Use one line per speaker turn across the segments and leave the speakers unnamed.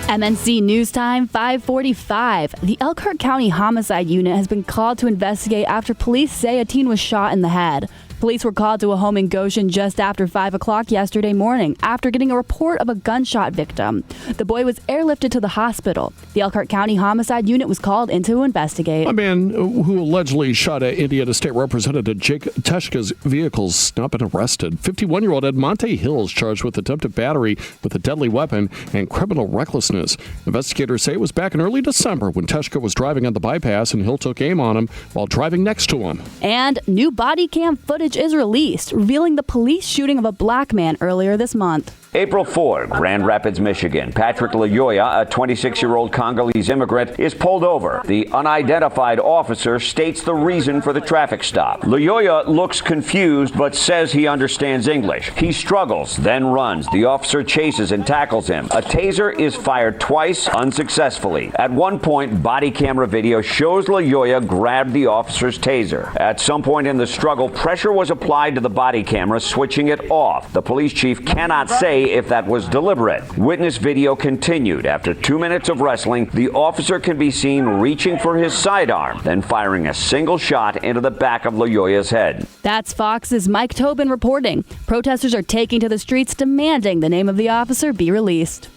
MNC News Time, 5:45. The Elkhart County Homicide Unit has been called to investigate after police say a teen was shot in the head. Police were called to a home in Goshen just after 5 o'clock yesterday morning after getting a report of a gunshot victim. The boy was airlifted to the hospital. The Elkhart County Homicide Unit was called in to investigate.
A man who allegedly shot at Indiana State Representative Jake Teshka's vehicle's not been arrested. 51-year-old Edmonte Hill is charged with attempted battery with a deadly weapon and criminal recklessness. Investigators say it was back in early December when Teshka was driving on the bypass and Hill took aim on him while driving next to him.
And new body cam footage is released, revealing the police shooting of a black man earlier this month.
April 4, Grand Rapids, Michigan. Patrick Loyoya, a 26-year-old Congolese immigrant, is pulled over. The unidentified officer states the reason for the traffic stop. Loyoya looks confused but says he understands English. He struggles, then runs. The officer chases and tackles him. A taser is fired twice unsuccessfully. At one point, body camera video shows Loyoya grab the officer's taser. At some point in the struggle, pressure was applied to the body camera, switching it off. The police chief cannot say if that was deliberate. Witness video continued. After 2 minutes of wrestling, the officer can be seen reaching for his sidearm, then firing a single shot into the back of Loyoya's head.
That's Fox's Mike Tobin reporting. Protesters are taking to the streets demanding the name of the officer be released.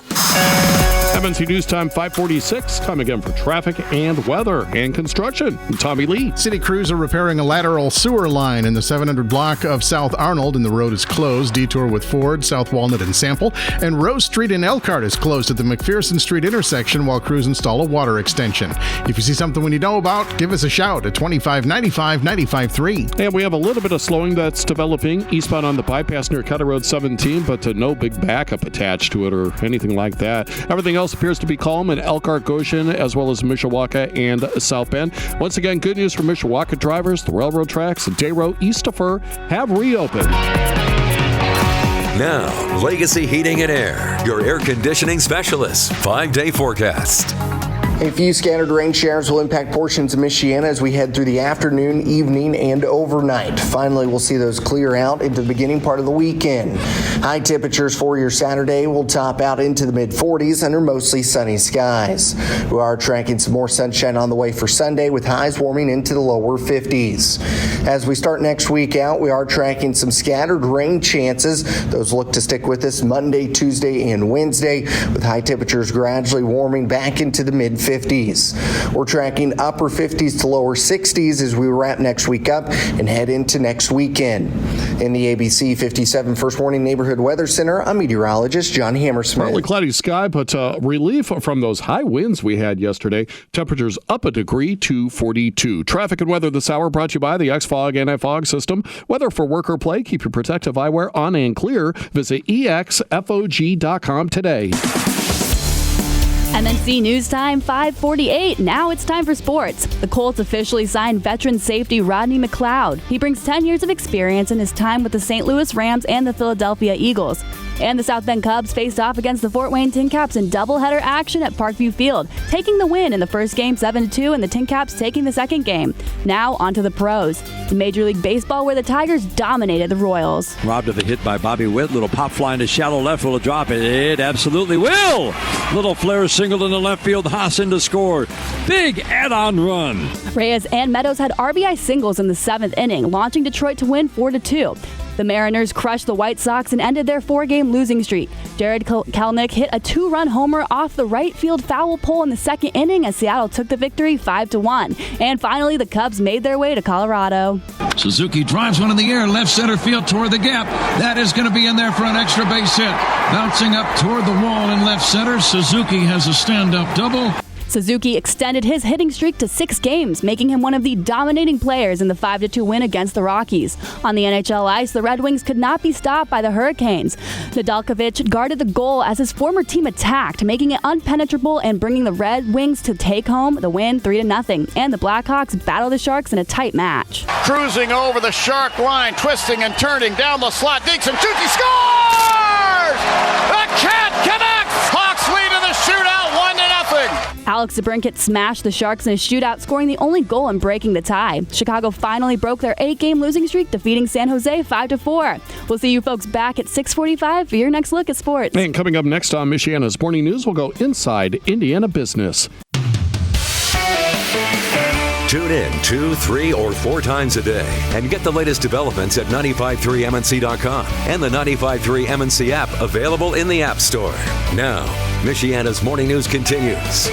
MNC News Time, 5:46. Time again for traffic and weather and construction. I'm Tommy Lee.
City crews are repairing a lateral sewer line in the 700 block of South Arnold, and the road is closed. Detour with Ford, South Walnut, and Sample. And Rose Street in Elkhart is closed at the McPherson Street intersection while crews install a water extension. If you see something we know about, give us a shout at 2595-95.3.
And we have a little bit of slowing that's developing eastbound on the bypass near Cutter Road 17, but no big backup attached to it or anything like that. Everything else appears to be calm in Elkhart, Goshen, as well as Mishawaka and South Bend. Once again, good news for Mishawaka drivers. The railroad tracks and Dayro east of Fur have reopened.
Now, Legacy Heating and Air, your air conditioning specialist. 5-day forecast.
A few scattered rain showers will impact portions of Michiana as we head through the afternoon, evening, and overnight. Finally, we'll see those clear out into the beginning part of the weekend. High temperatures for your Saturday will top out into the mid-40s under mostly sunny skies. We are tracking some more sunshine on the way for Sunday with highs warming into the lower 50s. As we start next week out, we are tracking some scattered rain chances. Those look to stick with us Monday, Tuesday, and Wednesday, with high temperatures gradually warming back into the mid-50s. We're tracking upper 50s to lower 60s as we wrap next week up and head into next weekend. In the ABC 57 First Warning Neighborhood Weather Center, I'm meteorologist John Hammersmith.
Partly cloudy sky, but relief from those high winds we had yesterday. Temperatures up a degree to 42. Traffic and weather this hour brought to you by the X-Fog Anti-Fog System. Weather for work or play. Keep your protective eyewear on and clear. Visit exfog.com today.
MNC News Time, 5:48. Now it's time for sports. The Colts officially signed veteran safety Rodney McLeod. He brings 10 years of experience in his time with the St. Louis Rams and the Philadelphia Eagles. And the South Bend Cubs faced off against the Fort Wayne Tin Caps in doubleheader action at Parkview Field, taking the win in the first game 7-2 and the Tin Caps taking the second game. Now on to the pros. In Major League Baseball, where the Tigers dominated the Royals.
Robbed of a hit by Bobby Witt. Little pop fly into shallow left. Will it drop it? It absolutely will. Little flare single in the left field. Haas in to score. Big add-on run.
Reyes and Meadows had RBI singles in the 7th inning, launching Detroit to win 4-2. The Mariners crushed the White Sox and ended their 4-game losing streak. Jared Kelenic hit a 2-run homer off the right field foul pole in the 2nd inning as Seattle took the victory 5-1. And finally, the Cubs made their way to Colorado.
Suzuki drives one in the air, left center field toward the gap. That is going to be in there for an extra base hit. Bouncing up toward the wall in left center, Suzuki has a stand-up double.
Suzuki extended his hitting streak to 6 games, making him one of the dominating players in the 5-2 win against the Rockies. On the NHL ice, the Red Wings could not be stopped by the Hurricanes. Nedeljkovic guarded the goal as his former team attacked, making it unpenetrable and bringing the Red Wings to take home the win 3-0. And the Blackhawks battle the Sharks in a tight match.
Cruising over the Shark line, twisting and turning down the slot. Dinks and shoots, he scores! The Cat connects! Hawks lead in the shootout 1-0.
Alex DeBrincat smashed the Sharks in a shootout, scoring the only goal and breaking the tie. Chicago finally broke their 8-game losing streak, defeating San Jose 5-4. We'll see you folks back at 6:45 for your next look at sports.
And coming up next on Michiana's Morning News, we'll go inside Indiana business.
Tune in 2, 3, or 4 times a day and get the latest developments at 953mnc.com and the 95.3 MNC app, available in the App Store. Now, Michiana's Morning News continues.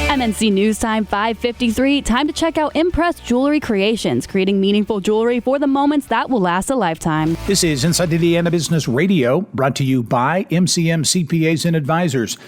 MNC News Time 5:53. Time to check out Impress Jewelry Creations, creating meaningful jewelry for the moments that will last a lifetime.
This is Inside Indiana Business Radio, brought to you by MCM CPAs and Advisors.